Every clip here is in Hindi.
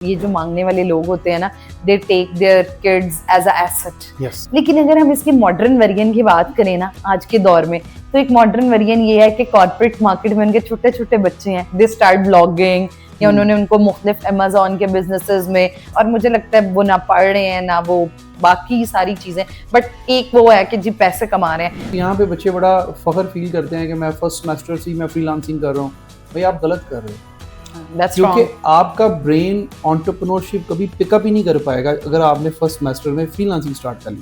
ये जो मांगने वाले लोग होते हैं ना, they take their kids as a asset. लेकिन अगर हम इसकी मॉडर्न वेरिएंट की बात करें ना आज के दौर में, तो एक मॉडर्न वेरिएंट ये है कि कॉर्पोरेट मार्केट में उनके छोटे छोटे बच्चे हैं, दे स्टार्ट ब्लॉगिंग या उन्होंने उनको मुख्तलिफ अमेज़न के बिजनेसेस में, और मुझे लगता है वो ना पढ़ रहे हैं ना वो बाकी सारी चीजें, बट एक वो है कि जी पैसे कमा रहे हैं। यहाँ पे बच्चे बड़ा फख्र फील करते हैं कि मैं फर्स्ट सेमेस्टर से मैं फ्रीलांसिंग कर रहा हूँ। भाई आप गलत कर रहे हो, क्योंकि आपका ब्रेन एंटरप्रेन्योरशिप कभी पिकअप ही नहीं कर पाएगा अगर आपने फर्स्ट सेमेस्टर में फ्रीलांसिंग स्टार्ट कर ली।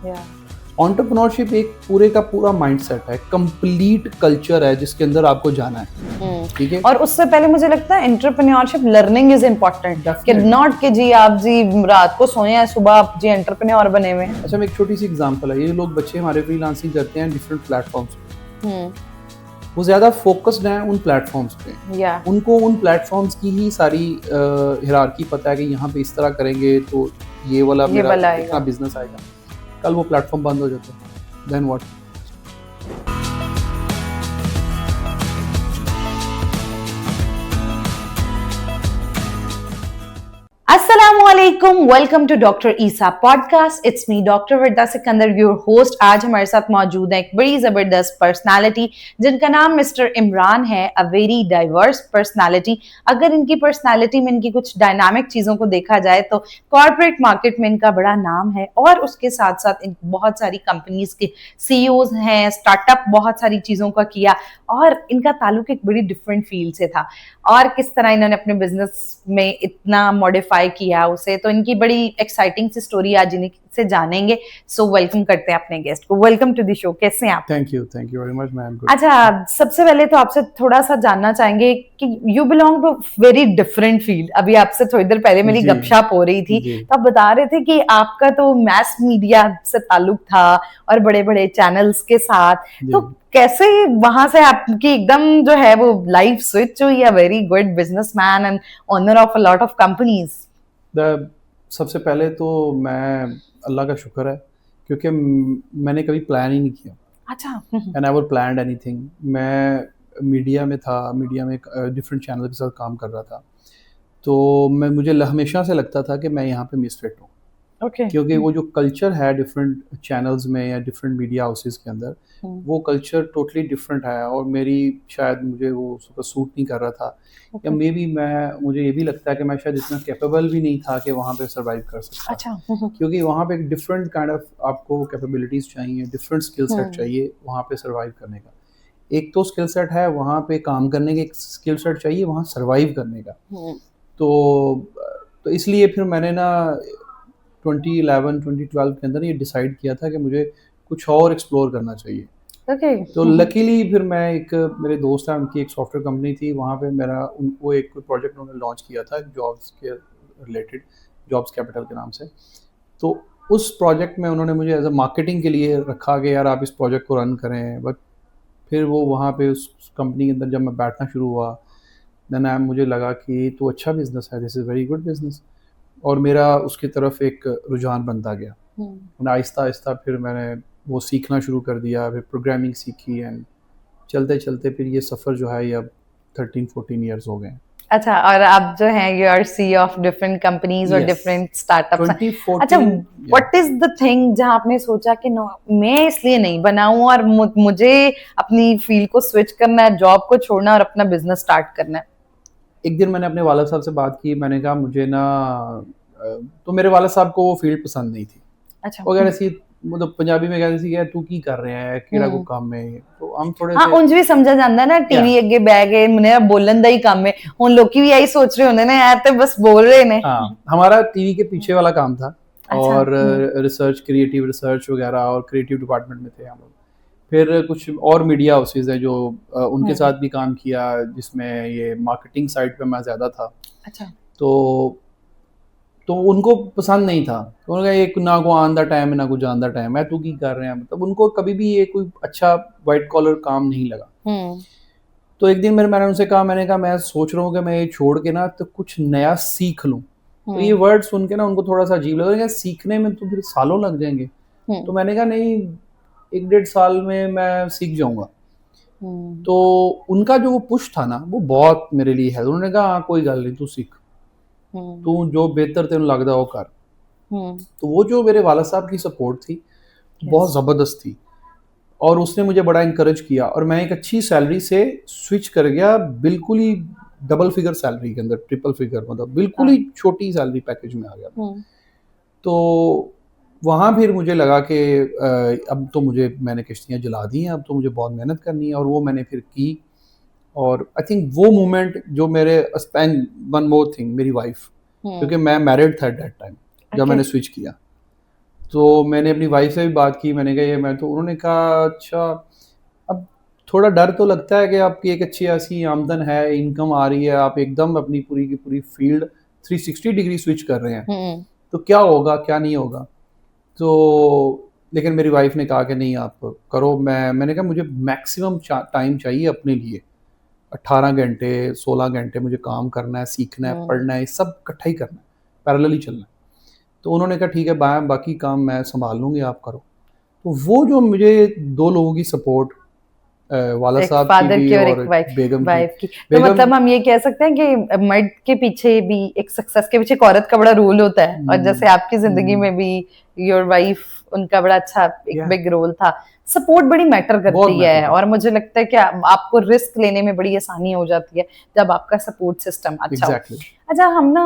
एंटरप्रेन्योरशिप एक पूरे का पूरा माइंडसेट है, कंप्लीट कल्चर है जिसके अंदर आपको जाना है, ठीक है। और उससे पहले मुझे लगता है एंटरप्रेन्योरशिप लर्निंग इज इम्पोर्टेंट, कि नॉट कि जी आप जी रात को सोए हैं सुबह आप जी एंटरप्रेन्योर बने हुए हैं। अच्छा, मैं एक छोटी सी एग्जांपल है, ये लोग बच्चे हमारे फ्रीलांसिंग करते हैं डिफरेंट प्लेटफॉर्म्स पे, वो ज्यादा फोकस्ड हैं उन प्लेटफॉर्म्स पे, उनको उन प्लेटफॉर्म्स की ही सारी हिरार्की पता है कि यहाँ पे इस तरह करेंगे तो ये वाला मेरा इतना बिजनेस आएगा। कल वो प्लेटफॉर्म बंद हो जाता है, देन व्हाट? अस्सलामुअलैकुम, welcome to doctor Isa podcast. It's me doctor Warda Sikandar, your host. आज हमारे साथ मौजूद है एक बड़ी जबरदस्त पर्सनालिटी जिनका नाम मिस्टर इमरान है। A very diverse personality. अगर इनकी पर्सनालिटी में इनकी कुछ डायनामिक चीजों को देखा जाए तो कॉर्पोरेट मार्केट में इनका बड़ा नाम है, और उसके साथ साथ इन बहुत सारी कंपनीज के सीईओज हैं, स्टार्टअप बहुत सारी चीजों का किया, और इनका ताल्लुक एक बड़ी डिफरेंट फील्ड से था, और किस तरह इन्होंने अपने बिजनेस में इतना मॉडिफाई किया उसे। तो इनकी बड़ी एक्साइटिंग सी स्टोरी आज इनसे जानेंगे। सो वेलकम करते हैं अपने गेस्ट को। Welcome to the show. कैसे हैं आप? Thank you very much ma'am. अच्छा, सबसे पहले तो आपसे थोड़ा सा जानना चाहेंगे कि you belong to very different field. अभी आपसे थोड़ी देर पहले मेरी गपशप हो रही थी, तो आप बता रहे थे कि आपका तो मैस मीडिया से ताल्लुक था और बड़े बड़े चैनल्स के साथ, तो कैसे वहां से आपकी एकदम जो है वो लाइफ स्विच हुई? A very good businessman and owner of a lot of companies. सबसे पहले तो मैं अल्लाह का शुक्र है, क्योंकि मैंने कभी प्लान ही नहीं किया। अच्छा। I never planned anything. मैं मीडिया में था, मीडिया में डिफरेंट चैनल के साथ काम कर रहा था, तो मुझे हमेशा से लगता था कि मैं यहाँ पे मिसफिट हूँ। क्योंकि वो जो कल्चर है डिफरेंट चैनल्स में या डिफरेंट मीडिया हाउसेस के अंदर, वो कल्चर टोटली डिफरेंट है, और शायद मुझे वो सूट नहीं कर रहा था, या मे बी मुझे ये भी लगता है कि मैं शायद इतना कैपेबल भी नहीं था कि वहाँ पे सर्वाइव कर सकता। अच्छा। क्योंकि वहाँ पे एक डिफरेंट काइंड ऑफ आपको कैपेबिलिटीज चाहिए, डिफरेंट स्किल सेट चाहिए वहाँ पे सर्वाइव करने का। एक तो स्किल सेट है वहाँ पे काम करने का, एक स्किल सेट चाहिए वहाँ सर्वाइव करने का। तो इसलिए फिर मैंने ना 2011-2012 के अंदर ये डिसाइड किया था कि मुझे कुछ और एक्सप्लोर करना चाहिए। तो लकीली फिर मेरे दोस्त हैं, उनकी एक सॉफ्टवेयर कंपनी थी, वहाँ पे वो एक प्रोजेक्ट उन्होंने लॉन्च किया था जॉब्स के रिलेटेड, जॉब्स कैपिटल के नाम से। तो उस प्रोजेक्ट में उन्होंने मुझे एज अ मार्केटिंग के लिए रखा कि यार आप इस प्रोजेक्ट को रन करें। बट फिर वो वहाँ पे उस कंपनी के अंदर जब मैं बैठना शुरू हुआ, देन मुझे लगा कि तो अच्छा बिजनेस है, this is very good business, और मेरा उसकी तरफ एक रुझान बनता गया। आहिस्ता आहिस्ता फिर मैंने वो सीखना शुरू कर दिया, फिर प्रोग्रामिंग सीखी, एंड चलते चलते फिर ये सफ़र जो है ये अब 13-14 ईयर्स हो गए। अच्छा, और आप जो हैं you are see of different companies और डिफरेंट स्टार्टअप्स। अच्छा, व्हाट इज द थिंग जहां आपने सोचा कि नो मैं इसलिए नहीं बनाऊं और मुझे अपनी फील्ड को स्विच करना है, जॉब को छोड़ना और अपना बिजनेस स्टार्ट करना है? एक दिन मैंने अपने वालिद साहब से बात की, मैंने कहा मुझे ना तो मेरे वालिद साहब को वो फील्ड पसंद नहीं थी। अच्छा। वो कह रहे सी मतलब पंजाबी में कहते सी कि तू की कर रहे हैं, किहड़ा को काम है। तो हम थोड़े हाँ, उंज भी समझा जाता है ना, टीवी अगे बैठ गए मेरा बोलन दा ही काम है। हुन लोकी भी यही सोच रहे होंगे ना यार ते बस बोल रहे ने। हाँ, हमारा टीवी के पीछे वाला काम था। और रिसर्च, क्रिएटिव रिसर्च वगैरह, और क्रिएटिव डिपार्टमेंट में थे हम लोग। फिर कुछ और मीडिया हाउसेज हैं जो उनके साथ भी काम किया, जिसमें ये मार्केटिंग साइड पे मैं ज़्यादा था। अच्छा। तो उनको पसंद नहीं था। तो उन्होंने कहा एक ना को आंदा टाइम है ना को जानदा टाइम है, तू की कर रहे हैं। मतलब उनको कभी भी ये कोई अच्छा वाइट कॉलर काम नहीं लगा। तो एक दिन मैंने उनसे कहा, मैं सोच रहा हूँ कि मैं ये छोड़ के ना तो कुछ नया सीख लूँ। तो ये वर्ड सुन के ना उनको थोड़ा सा अजीब लगा, सीखने में तो फिर सालों लग जाएंगे। तो मैंने कहा नहीं, 1-1.5 साल में मैं सीख जाऊंगा। तो उनका जो वो पुश था ना वो बहुत मेरे लिए है। उन्होंने कहा हाँ कोई गल नहीं, तू सीख। तू जो बेहतर तेन लगदा वो कर। तो वो जो मेरे वाला साहब की सपोर्ट थी बहुत ज़बरदस्त थी, और उसने मुझे बड़ा इंकरेज किया, और मैं एक अच्छी सैलरी से स्विच कर गया, बिल्कुल ही डबल फिगर सैलरी के अंदर, ट्रिपल फिगर, मतलब बिल्कुल ही छोटी सैलरी पैकेज में आ गया। तो वहाँ फिर मुझे लगा कि अब तो मैंने किश्तियाँ जला दी हैं, अब तो मुझे बहुत मेहनत करनी है, और वो मैंने फिर की। और आई थिंक वो मोमेंट जो मेरे स्पेन वन मोर थिंग, मेरी वाइफ, क्योंकि मैं मैरिड था एट दैट टाइम जब मैंने स्विच किया, तो मैंने अपनी वाइफ से भी बात की, मैंने कहा ये मैं, तो उन्होंने कहा अच्छा, अब थोड़ा डर तो लगता है कि आपकी एक अच्छी ऐसी आमदन है, इनकम आ रही है, आप एकदम अपनी पूरी की पूरी फील्ड 360 डिग्री स्विच कर रहे हैं, तो क्या होगा क्या नहीं होगा। तो लेकिन मेरी वाइफ ने कहा कि नहीं आप करो। मैंने कहा मुझे मैक्सिमम टाइम चाहिए अपने लिए, 18 घंटे 16 घंटे मुझे काम करना है, सीखना है, पढ़ना है, सब इकट्ठा ही करना है, पैरेलली चलना है। तो उन्होंने कहा ठीक है, बाकी काम मैं संभाल लूँगी, आप करो। तो वो जो मुझे 2 लोगों की सपोर्ट, वाला एक साहब की फादर भी की और और एक बेगम वाइफ की, तो बेगम मतलब हम ये कह सकते हैं कि मर्द के पीछे भी, एक सक्सेस के पीछे एक औरत का बड़ा रोल होता है, और जैसे आपकी जिंदगी में भी योर वाइफ, उनका बड़ा अच्छा एक बिग रोल था। सपोर्ट बड़ी मैटर करती है, और मुझे लगता है कि आपको रिस्क लेने में बड़ी आसानी हो जाती है जब आपका सपोर्ट सिस्टम अच्छा हो। अच्छा, हम ना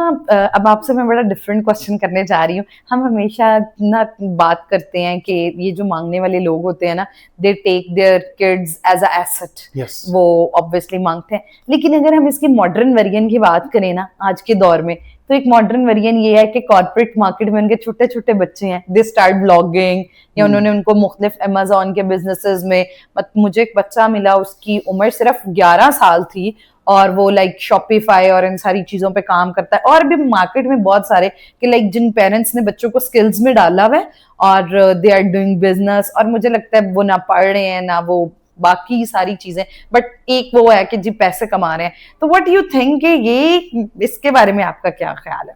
अब आपसे मैं बड़ा डिफरेंट क्वेश्चन करने जा रही हूँ। हम हमेशा ना बात करते हैं कि ये जो मांगने वाले लोग होते हैं ना, they take their kids as a asset, वो ऑब्वियसली मांगते हैं। लेकिन अगर हम इसकी मॉडर्न वेरिएंट की बात करें ना आज के दौर में, तो एक मॉडर्न वेरिएंट ये है कि कॉर्पोरेट मार्केट में उनके छोटे छोटे बच्चे हैं, दे स्टार्ट ब्लॉगिंग, या उन्होंने उनको मुख्तलिफ अमेज़न के बिजनेसेस में, मुझे एक बच्चा मिला, उसकी उम्र सिर्फ 11 साल थी, और वो लाइक शॉपिफाई और इन सारी चीजों पे काम करता है। और भी मार्केट में बहुत सारे कि लाइक जिन पेरेंट्स ने बच्चों को स्किल्स में डाला हुआ है और दे आर डूइंग बिजनेस, और मुझे लगता है वो ना पढ़ रहे हैं ना वो बाकी सारी चीजें, बट एक वो है कि जी पैसे कमा रहे हैं। तो व्हाट यू थिंक, ये इसके बारे में आपका क्या ख्याल है?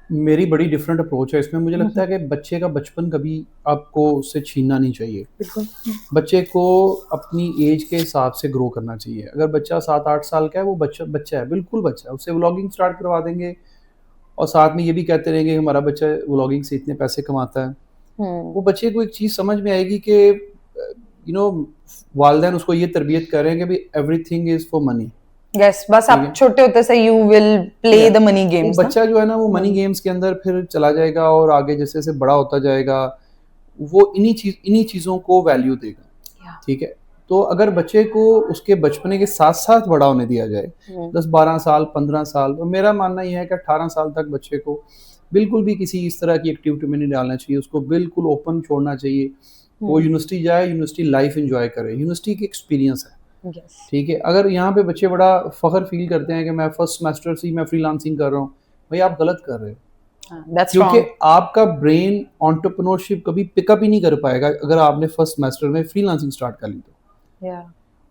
मेरी बड़ी डिफरेंट अप्रोच है इसमें। मुझे लगता है कि बच्चे का बचपन कभी आपको उससे छीनना नहीं चाहिए। बिल्कुल। बच्चे को अपनी एज के हिसाब से ग्रो करना चाहिए। अगर बच्चा 7-8 साल का है, वो बच्चा है, बिल्कुल बच्चा है, उससे व्लॉगिंग स्टार्ट करवा देंगे, और साथ में ये भी कहते रहेंगे हमारा बच्चा व्लॉगिंग से इतने पैसे कमाता है। वो बच्चे को एक चीज़ समझ में आएगी कि वालिदैन उसको ये तरबियत कर रहे हैं कि भाई everything is for money. Yes, बस आप छोटे होते से you will play the money games. वो बच्चा जो है ना, वो मनी गेम्स के अंदर फिर चला जाएगा, और आगे जैसे जैसे बड़ा होता जाएगा वो इन्हीं चीज़ों को वैल्यू देगा। ठीक है, तो अगर बच्चे को उसके बचपने के साथ साथ बड़ा होने दिया जाए, 10-12 साल 15 साल, तो मेरा मानना यह है कि 18 साल तक बच्चे को बिल्कुल भी किसी इस तरह की एक्टिविटी में नहीं डालना चाहिए, उसको बिल्कुल ओपन छोड़ना चाहिए। वो यूनिवर्सिटी जाए, यूनिवर्सिटी लाइफ एंजॉय करे, यूनिवर्सिटी की एक्सपीरियंस है। ठीक है, अगर यहाँ पे बच्चे बड़ा फख्र फील करते हैं कि मैं फर्स्ट सेमेस्टर से ही मैं फ्रीलांसिंग कर रहा हूँ, भाई आप गलत कर रहे हो। क्योंकि आपका ब्रेन एंटरप्रेन्योरशिप कभी पिकअप ही नहीं कर पाएगा अगर आपने फर्स्ट सेमेस्टर में फ्रीलांसिंग स्टार्ट कर ली तो।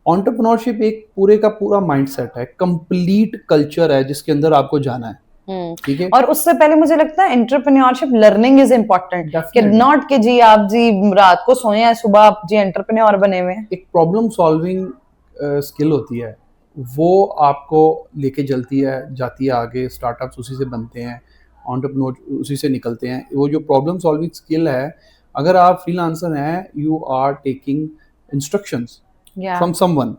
एंटरप्रेन्योरशिप एक पूरे का पूरा माइंडसेट है, कंप्लीट कल्चर है जिसके अंदर आपको जाना है। ठीक है, और उससे पहले मुझे लगता है एंटरप्रेन्योरशिप लर्निंग इज इम्पोर्टेंट, कि नॉट कि जी आप जी रात को सोए हैं, सुबह आप जी एंटरप्रेन्योर बने हुए हैं। एक प्रॉब्लम सॉल्विंग स्किल होती है, वो आपको लेके जाती है आगे। स्टार्टअप्स उसी से बनते हैं, एंटरप्रेन्योर उसी से निकलते हैं। वो जो प्रॉब्लम सॉल्विंग स्किल है, अगर आप फ्रीलांसर हैं, you are taking instructions from someone,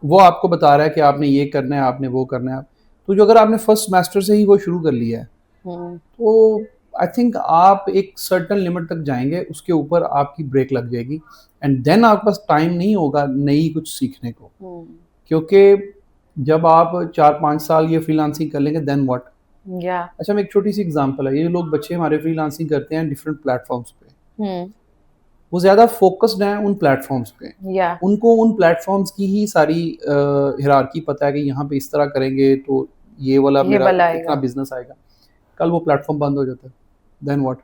वो आपको बता रहा है कि आपने ये करना है, आपने वो करना है। तो जो अगर आपने फर्स्ट सेमेस्टर से ही वो शुरू कर लिया है, तो आई थिंक आप एक सर्टन लिमिट तक जाएंगे, उसके ऊपर आपकी ब्रेक लग जाएगी, एंड देन आपके पास टाइम नहीं होगा नई कुछ सीखने को। क्योंकि जब आप 4-5 साल ये फ्रीलांसिंग कर लेंगे, देन व्हाट। अच्छा, मैं एक छोटी सी एग्जांपल है, ये लोग बच्चे हमारे फ्रीलांसिंग करते हैं डिफरेंट प्लेटफॉर्म्स पे, वो ज्यादा फोकस्ड हैं उन प्लेटफॉर्म्स पे। उनको उन प्लेटफॉर्म्स की ही सारी हिरार्की पता है कि यहाँ पे इस तरह करेंगे तो ये वाला मेरा इतना बिजनेस आएगा। कल वो प्लेटफॉर्म बंद हो जाता है, देन व्हाट।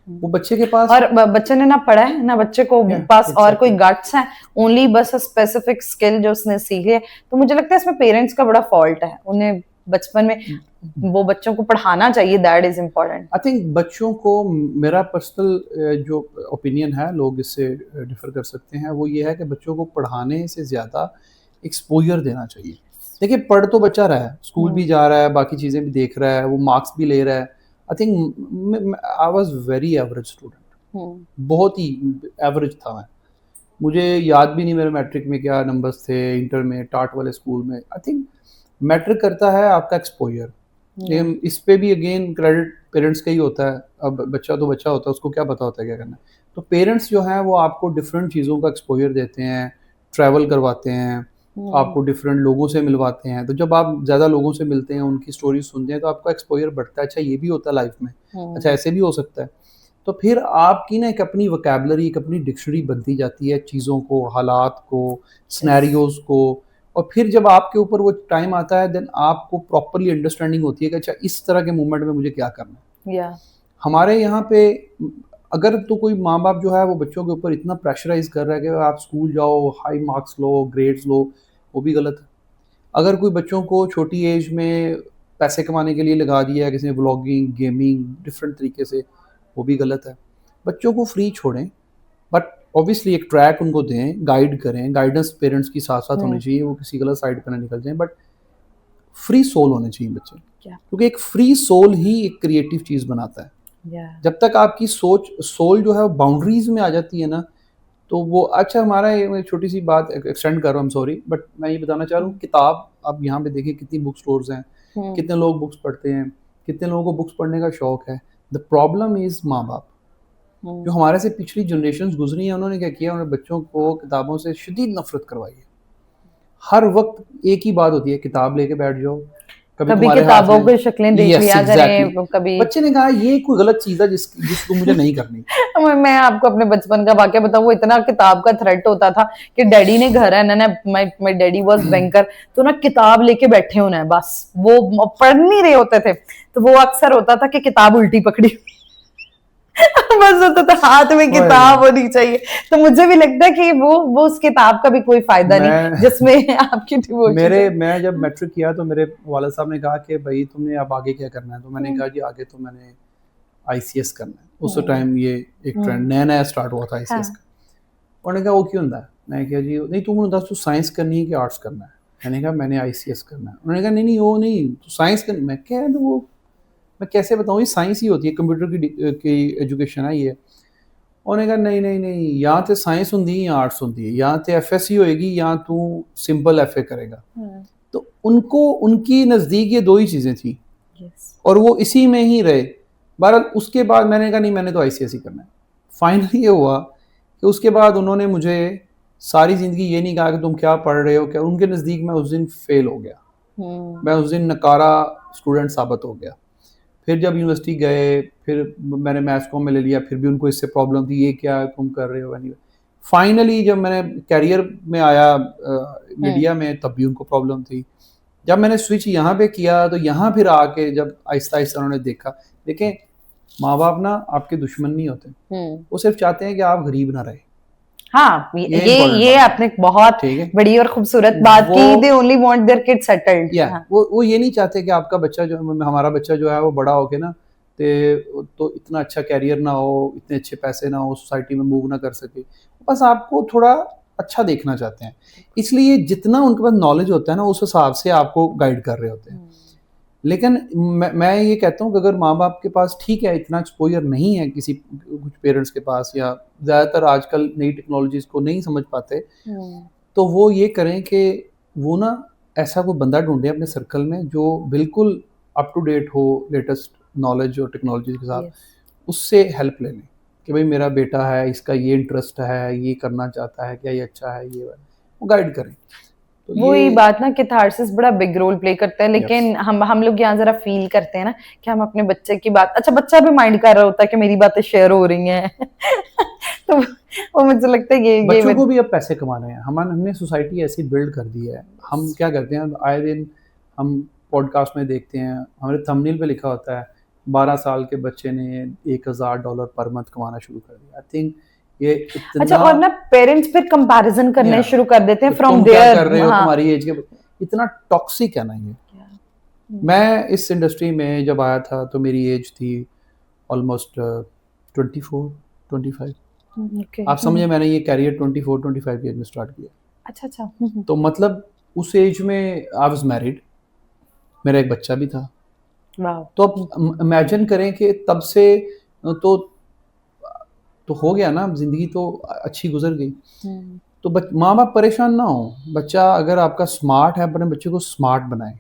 वो बच्चे के पास, और बच्चे ने ना पढ़ा है ना, बच्चे को पास और कोई गट्स है, ओनली बस स्पेसिफिक स्किल जो उसने सीखी है। तो मुझे लगता है इसमें पेरेंट्स का बड़ा फॉल्ट है, उन्हें बचपन में वो बच्चों को पढ़ाना चाहिए, that is important. I think बच्चों को, मेरा पर्सनल जो ओपिनियन है, लोग इससे डिफर कर सकते हैं, वो ये है कि बच्चों को पढ़ाने से ज़्यादा एक्सपोजर देना चाहिए। देखिए पढ़ तो बच्चा रहा है, स्कूल भी जा रहा है, बाकी चीज़ें भी देख रहा है, वो मार्क्स भी ले रहा है। I think I was very average student, बहुत ही एवरेज था मैं। मुझे याद भी नहीं मेरे मैट्रिक में क्या नंबर्स थे, इंटर में टाट वाले स्कूल में। आई थिंक मैट्रिक करता है आपका एक्सपोजर, लेकिन इस पे भी अगेन क्रेडिट पेरेंट्स का ही होता है। अब बच्चा तो बच्चा होता है, उसको क्या पता होता है क्या करना है। तो पेरेंट्स जो हैं वो आपको डिफरेंट चीज़ों का एक्सपोजर देते हैं, ट्रैवल करवाते हैं, आपको डिफरेंट लोगों से मिलवाते हैं। तो जब आप ज़्यादा लोगों से मिलते हैं, उनकी स्टोरी सुनते हैं, तो आपका एक्सपोजर बढ़ता है। अच्छा ये भी होता है लाइफ में, अच्छा ऐसे भी हो सकता है। तो फिर आपकी ना एक अपनी वोकैबुलरी, एक अपनी डिक्शनरी बनती जाती है चीज़ों को, हालात को, सिनेरियोज को। और फिर जब आपके ऊपर वो टाइम आता है, देन आपको प्रॉपरली अंडरस्टैंडिंग होती है कि अच्छा इस तरह के मूवमेंट में मुझे क्या करना है। हमारे यहाँ पे अगर तो कोई माँ बाप जो है वो बच्चों के ऊपर इतना प्रेशराइज कर रहा है कि आप स्कूल जाओ, हाई मार्क्स लो, ग्रेड्स लो, वो भी गलत है। अगर कोई बच्चों को छोटी एज में पैसे कमाने के लिए लगा दिया है, किसी ने व्लॉगिंग, गेमिंग, डिफरेंट तरीके से, वो भी गलत है। बच्चों को फ्री छोड़ें, बट ऑब्वियसली एक ट्रैक उनको दें, गाइड करें। गाइडेंस पेरेंट्स की साथ साथ होनी चाहिए, वो किसी गलत साइड पर ना निकल जाएं। बट फ्री सोल होने चाहिए बच्चे, क्योंकि एक फ्री सोल ही एक क्रिएटिव चीज़ बनाता है। जब तक आपकी सोल जो है वो बाउंड्रीज में आ जाती है ना, तो वो अच्छा हमारा ये छोटी सी बात एक्सटेंड कर रहा हूँ, सॉरी, बट मैं ये बताना चाह रहा हूँ, किताब आप यहाँ पे देखिए कितनी बुक स्टोर्स हैं, कितने लोग बुक्स पढ़ते हैं, कितने लोगों को बुक्स पढ़ने का शौक है। द प्रॉब्लम इज माँ बाप। जो हमारे से पिछली जनरेशन गुजरी है, उन्होंने क्या किया, उन्होंने बच्चों को किताबों से शदीद नफरत करवाई है। हर वक्त एक ही बात होती है, किताब लेके बैठ जाओ, कभी किताबों की शक्लें देख लिया करें, कभी बच्चे ने कहा ये कोई गलत चीज है जिसको मुझे नहीं करनी। मैं आपको अपने बचपन का वाकया बताऊं, वो इतना किताब का थ्रेट होता था कि डैडी ने घर है ना, माय डैडी वाज बैंकर, तो ना किताब लेके बैठे होना है, बस वो पढ़ नहीं रहे होते थे, तो वो अक्सर होता था कि किताब उल्टी पकड़ी बस होता था हाथ में किताब होनी चाहिए। तो मुझे भी लगता है कि वो उस किताब का भी कोई फायदा नहीं जिसमें आपकी डिवोशन। मैं जब मैट्रिक किया तो मेरे वालिद साहब ने कहा कि भाई तुमने अब आगे क्या करना है, तो मैंने कहा जी आगे तो मैंने आईसीएस करना है। उस टाइम ये एक ट्रेंड नया नया स्टार्ट हुआ था आईसीएस का। उन्होंने कहा वो क्यों होता है, मैं कहा जी नहीं तुम दस तू साइंस करनी है कि आर्ट्स करना है। मैंने कहा मैंने आईसीएस करना है। उन्होंने कहा नहीं वो नहीं, तो साइंस करनी। मैं क्या है, तो वो मैं कैसे बताऊँ, ये साइंस ही होती है, कंप्यूटर की एजुकेशन है ये। उन्होंने कहा नहीं नहीं नहीं, या तो साइंस होंगी या आर्ट्स होंगी है, या तो एफएससी होएगी या तू सिंपल एफए करेगा। तो उनको उनकी नज़दीक ये दो ही चीज़ें थी, और वो इसी में ही रहे। बहरहाल उसके बाद मैंने कहा नहीं मैंने तो आईसीएस ही करना है। फाइनली ये हुआ कि उसके बाद उन्होंने मुझे सारी ज़िंदगी ये नहीं कहा कि तुम क्या पढ़ रहे हो क्या। उनके नज़दीक मैं उस दिन फेल हो गया, मैं उस दिन नकारा स्टूडेंट साबित हो गया। फिर जब यूनिवर्सिटी गए, फिर मैंने मैथ्स कॉम में ले लिया, फिर भी उनको इससे प्रॉब्लम थी, ये क्या तुम कर रहे हो। फाइनली जब मैंने कैरियर में आया मीडिया में, तब भी उनको प्रॉब्लम थी। जब मैंने स्विच यहाँ पे किया, तो यहाँ फिर आके जब आहिस्ता आहिस्ता उन्होंने देखा, देखें माँ बाप ना आपके दुश्मन नहीं होते, वो सिर्फ चाहते हैं कि आप गरीब ना रहे। हाँ, ये आपने बहुत बड़ी और खूबसूरत बात की। They only want their kid settled. वो ये नहीं चाहते कि आपका बच्चा जो, हमारा बच्चा जो है वो बड़ा होके ना तो इतना अच्छा कैरियर ना हो, इतने अच्छे पैसे ना हो, सोसाइटी में मूव ना कर सके। बस आपको थोड़ा अच्छा देखना चाहते हैं, इसलिए जितना उनके पास नॉलेज होता है ना, उस हिसाब से आपको गाइड कर रहे होते हैं। लेकिन मैं ये कहता हूँ कि अगर माँ बाप के पास ठीक है इतना एक्सपोजर नहीं है, किसी कुछ पेरेंट्स के पास, या ज़्यादातर आजकल नई टेक्नोलॉजीज़ को नहीं समझ पाते, तो वो ये करें कि वो ना ऐसा कोई बंदा ढूंढे अपने सर्कल में जो बिल्कुल अप टू डेट हो, लेटेस्ट नॉलेज और टेक्नोलॉजी के साथ, उससे हेल्प ले लें कि भाई मेरा बेटा है, इसका ये इंटरेस्ट है, ये करना चाहता है, क्या ये अच्छा है, ये वो गाइड करें। तो वो ही बात ना, कैथारसिस बड़ा बिग रोल प्ले करता है। लेकिन हम लोग यहाँ जरा फील करते हैं ना कि हम अपने बच्चे की बात, अच्छा बच्चा भी माइंड कर रहा होता है कि मेरी बातें शेयर हो रही हैं तो वो मुझे लगता है ये बच्चों को भी अब पैसे कमाने हैं। हमने सोसाइटी ऐसी बिल्ड कर दी है। हम क्या करते हैं, आए दिन हम पॉडकास्ट में देखते हैं, हमारे थंबनेल पे लिखा होता है 12 साल के बच्चे ने $1000 पर मंथ कमाना शुरू कर दिया। आई थिंक ये इतना, अच्छा, और ना पेरेंट्स फिर कंपैरिजन करने शुरू कर देते हैं फ्रॉम देयर, कर रहे हो तुम्हारी एज के। इतना टॉक्सिक है ना ये। मैं इस इंडस्ट्री में जब आया था तो मेरी एज थी ऑलमोस्ट 24-25। आप समझे, मैंने ये कैरियर 24-25 की एज में स्टार्ट किया। अच्छा। तो मतलब उस एज में आई वाज मैरिड, मेरा एक बच्चा भी था। वाह। तो अब इमेजिन करें कि तब से तो हो गया ना, जिंदगी तो अच्छी गुजर गई। तो माँ बाप परेशान ना हो, बच्चा अगर आपका स्मार्ट है, अपने बच्चे को स्मार्ट बनाए,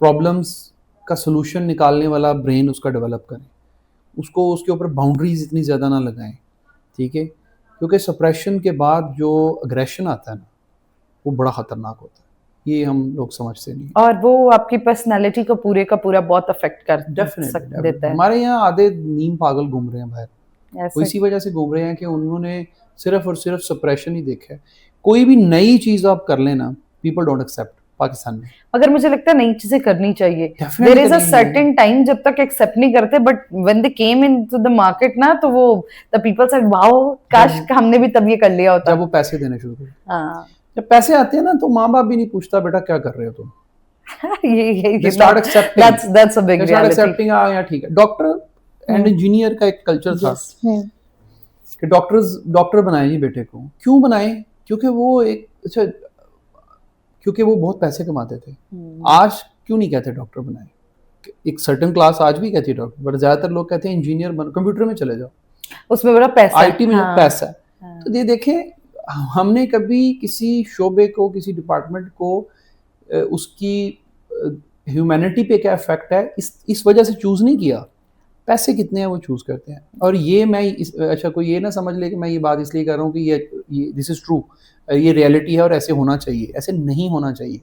प्रॉब्लम्स का सोल्यूशन निकालने वाला ब्रेन उसका डेवलप करें, उसको उसके ऊपर बाउंड्रीज इतनी ज़्यादा ना लगाएं, ठीक है, क्योंकि सप्रेशन के बाद जो अग्रेशन आता है ना, वो बड़ा ख़तरनाक होता है, ये हम लोग समझते नहीं। और वो आपकी पर्सनालिटी को पूरे का पूरा बहुत अफेक्ट कर देता है। हमारे यहाँ आधे नीम पागल घूम रहे हैं बाहर, वो इसी वजह से घूम रहे हैं कि उन्होंने सिर्फ और सिर्फ सप्रेशन ही देखा है। कोई भी नई चीज़ आप कर लेना, पीपल डोंट एक्सेप्ट पाकिस्तान में। अगर मुझे लगता है नई चीजें करनी चाहिए, there is a certain time जब तक एक्सेप्ट नहीं करते, but when they came into the market ना, तो वो द पीपल सेड वाओ, काश हमने भी तब ये कर लिया होता। जब वो पैसे देने शुरू कर, हाँ, जब पैसे आते हैं ना, तो माँ बाप भी नहीं पूछता बेटा क्या कर रहे हो तुम। ये start accepting, that's a big reality. Accepting, हाँ यार ठीक है। डॉक्टर एंड इंजीनियर का एक कल्चर था कि डॉक्टर बनाए जी बेटे को। क्यों बनाए? क्योंकि वो एक क्योंकि वो बहुत पैसे कमाते थे। आज क्यों नहीं कहते डॉक्टर बनाए? एक सर्टेन क्लास आज भी कहती है डॉक्टर, बट ज्यादातर लोग कहते हैं इंजीनियर बनो, कंप्यूटर में चले जाओ, उसमें बड़ा पैसा, आईटी में पैसा है। तो ये देखें, हमने कभी किसी शोबे को, किसी डिपार्टमेंट को उसकी ह्यूमैनिटी पे क्या इफेक्ट है इस वजह से चूज नहीं किया। पैसे कितने हैं वो चूज करते हैं। और ये मैं अच्छा, कोई ये ना समझ ले कि मैं ये बात इसलिए कर रहा हूँ कि ये दिस इज ट्रू, ये रियलिटी है और ऐसे होना चाहिए। ऐसे नहीं होना चाहिए,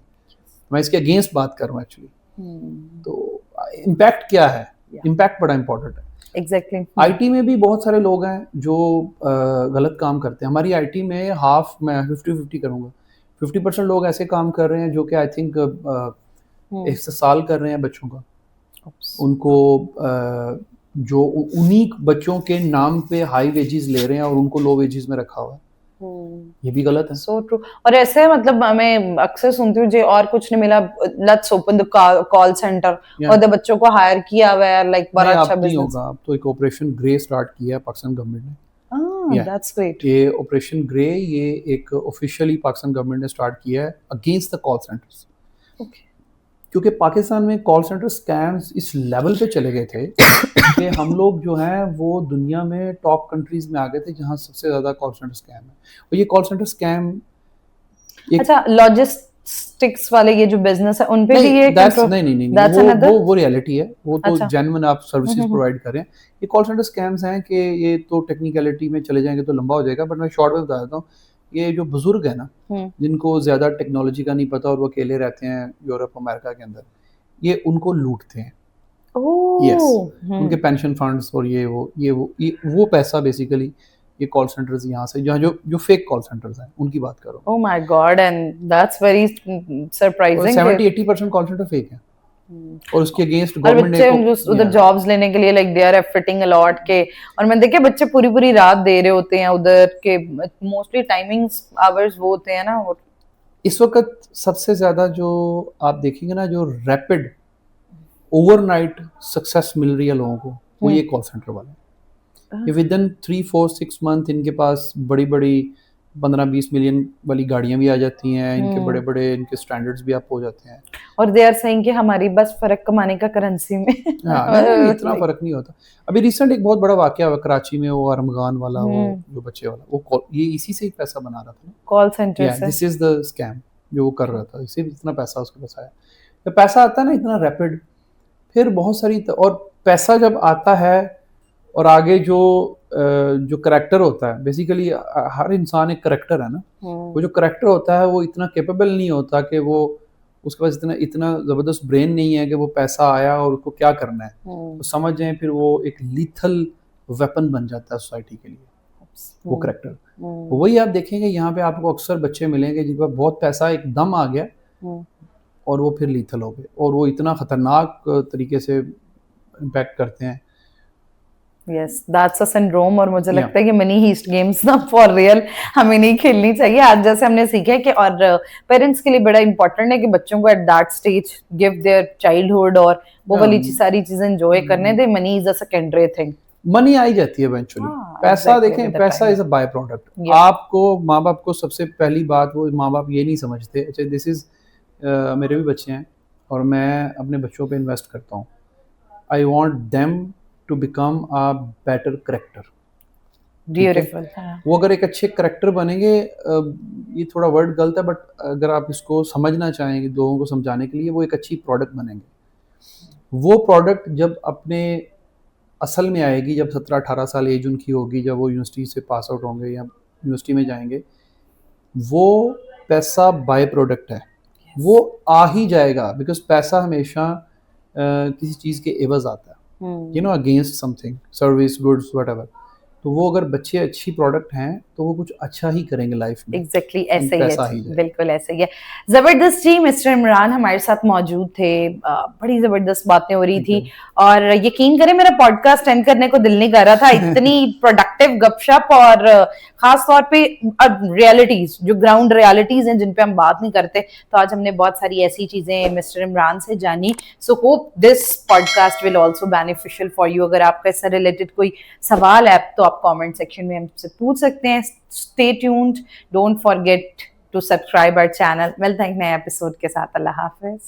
मैं इसके अगेंस्ट बात कर रहा हूँ एक्चुअली। तो इम्पैक्ट क्या है? इम्पैक्ट बड़ा इंपॉर्टेंट है। एग्जैक्टली। आईटी में भी बहुत सारे लोग हैं जो गलत काम करते हैं। हमारी आईटी में हाफ, मैं 50-50 करूँगा, 50% लोग ऐसे काम कर रहे हैं जो कि आई थिंक इस्तेसाल कर रहे हैं बच्चों का। उनको जो उन्हीं बच्चों के नाम पे हाई वेजेस ले रहे हैं और उनको लो वेजेस में रखा हुआ है। ये भी गलत है। So true. और ऐसे मतलब मैं अक्सर सुनती हूँ, जो और कुछ नहीं मिला, let's open the call centre और द बच्चों को हायर किया हुआ है, लाइक बड़ा अच्छा बिजनेस होगा। अब तो एक ऑपरेशन ग्रे स्टार्ट किया है पाकिस्तान गवर्नमेंट ने। That's great. ये ऑपरेशन ग्रे, ये एक ऑफिशियली पाकिस्तान गवर्नमेंट ने स्टार्ट किया है अगेंस्ट द कॉल सेंटर्स। क्योंकि पाकिस्तान में कॉल सेंटर स्कैम्स इस लेवल पे चले गए थे कि हम लोग जो हैं वो दुनिया में टॉप कंट्रीज में आ गए थे जहां सबसे ज्यादा कॉल सेंटर स्कैम है। और ये कॉल सेंटर स्कैम, अच्छा, लॉजिस्टिक्स वाले ये जो बिजनेस है उन पे भी ये नहीं, वो रियलिटी है। वो तो जेन्युइन आप सर्विसेज प्रोवाइड करें। ये कॉल सेंटर स्कैम्स हैं कि ये तो टेक्निकलिटी में चले जाएंगे तो लंबा हो जाएगा, बट मैं शॉर्ट में बता देता हूँ। ये जो बुजुर्ग है ना, जिनको ज्यादा टेक्नोलॉजी का नहीं पता और वो अकेले रहते हैं यूरोप अमेरिका के अंदर, ये उनको लूटते हैं। उनके पेंशन फंड्स और ये वो पैसा बेसिकली ये कॉल सेंटर्स यहाँ से, जहाँ जो फेक कॉल सेंटर्स हैं उनकी बात करो। Oh my God, and that's very surprising. 70-80% call centre fake है। और उसके अगेंस्ट गवर्नमेंट ने उधर जॉब्स लेने के लिए like they are efforting a lot के, और मैं देखे बच्चे पूरी पूरी रात दे रहे होते हैं उधर के, मोस्टली टाइमिंग्स आवर्स वो होते हैं ना। और इस वक्त सबसे ज्यादा जो आप देखेंगे ना, जो रैपिड ओवरनाइट सक्सेस मिल रही है लोगों को, वो ये कॉल सेंटर वाले। विद इन 3-4-6 मंथ इनके पास बड़ी बड़ी 15-20 मिलियन वाली गाड़ियां भी आ जाती हैं, इनके बड़े बड़े इनके स्टैंडर्ड्स भी अप हो जाते हैं। और दे आर सेइंग कि हमारी बस फर्क कमाने का करेंसी में नहीं, इतना फर्क नहीं होता। अभी रिसेंट एक बहुत बड़ा वाकया हुआ कराची में, वो अरमगान वाला, वो जो बच्चे वाला, वो ये इसी से ही पैसा बना रहा था, कॉल सेंटर से। दिस इज द स्कैम जो वो कर रहा था, इससे इतना पैसा उसके पास आया। तो पैसा आता है ना इतना रैपिड, फिर बहुत सारी, और पैसा जब आता है और आगे जो करेक्टर होता है, बेसिकली हर इंसान एक करेक्टर है ना, वो जो करेक्टर होता है वो इतना कैपेबल नहीं होता कि वो, उसके पास इतना जबरदस्त ब्रेन नहीं है कि वो पैसा आया और उसको क्या करना है, तो समझ जाए फिर वो एक लीथल वेपन बन जाता है सोसाइटी के लिए वो करेक्टर। वही आप देखेंगे यहाँ पे आपको अक्सर बच्चे मिलेंगे जिनके पास बहुत पैसा एकदम आ गया और वो फिर लीथल हो गए, और वो इतना खतरनाक तरीके से इम्पैक्ट करते हैं। Yes, that's a syndrome। और मुझे लगता है कि मनी हीस्ट गेम्स ना फॉर रियल हमें नहीं खेलनी चाहिए। आज जैसे हमने सीखा है कि, और पेरेंट्स के लिए बड़ा इंपॉर्टेंट है कि बच्चों को at that stage give their childhood और वो वाली सारी चीजें एंजॉय करने दे। Money is a secondary thing. Money आई जाती है इवेंचुअली। पैसा देखें, पैसा इज अ बाय प्रोडक्ट। आपको माँ बाप को सबसे पहली बात, वो माँ बाप ये नहीं समझते, अच्छा दिस इज मेरे भी बच्चे हैं और मैं अपने बच्चों पे इन्वेस्ट करता हूँ। I want them to become a better character. Beautiful. वो अगर एक अच्छे करेक्टर बनेंगे, ये थोड़ा वर्ड गलत है, बट अगर आप इसको समझना चाहेंगे लोगों को समझाने के लिए, वो एक अच्छी प्रोडक्ट बनेंगे। वो प्रोडक्ट जब अपने असल में आएगी, जब 17-18 साल एज उनकी होगी, जब वो यूनिवर्सिटी से पास आउट होंगे या यूनिवर्सिटी में जाएंगे, वो पैसा बाय प्रोडक्ट है, वो आ ही जाएगा। बिकॉज पैसा हमेशा किसी चीज़ के एवज आता है, you know, against something, service, goods, whatever. तो वो अगर बच्चे अच्छी प्रोडक्ट हैं तो वो कुछ अच्छा ही करेंगे लाइफ में। एग्जैक्टली ऐसे ही पैसा है, ही जाएगा। बिल्कुल ऐसे ही है। जबरदस्त जी, मिस्टर इमरान हमारे साथ मौजूद थे। बड़ी जबरदस्त बातें हो रही थी और यकीन करें मेरा पॉडकास्ट एंड करने को दिल नहीं कर रहा था। इतनी प्रोडक्टिव गपशप और खास तौर पे रियलिटीज, जो ग्राउंड रियलिटीज हैं जिन पे हम बात नहीं करते, तो आज हमने बहुत सारी ऐसी चीजें मिस्टर इमरान से जानी। So hope this podcast will also beneficial for you. अगर आपका इससे रिलेटेड कोई सवाल है तो आप कमेंट सेक्शन में हमसे पूछ सकते हैं। Stay tuned, don't forget to subscribe our channel. मिलते हैं नए एपिसोड के साथ। अल्लाह हाफिज।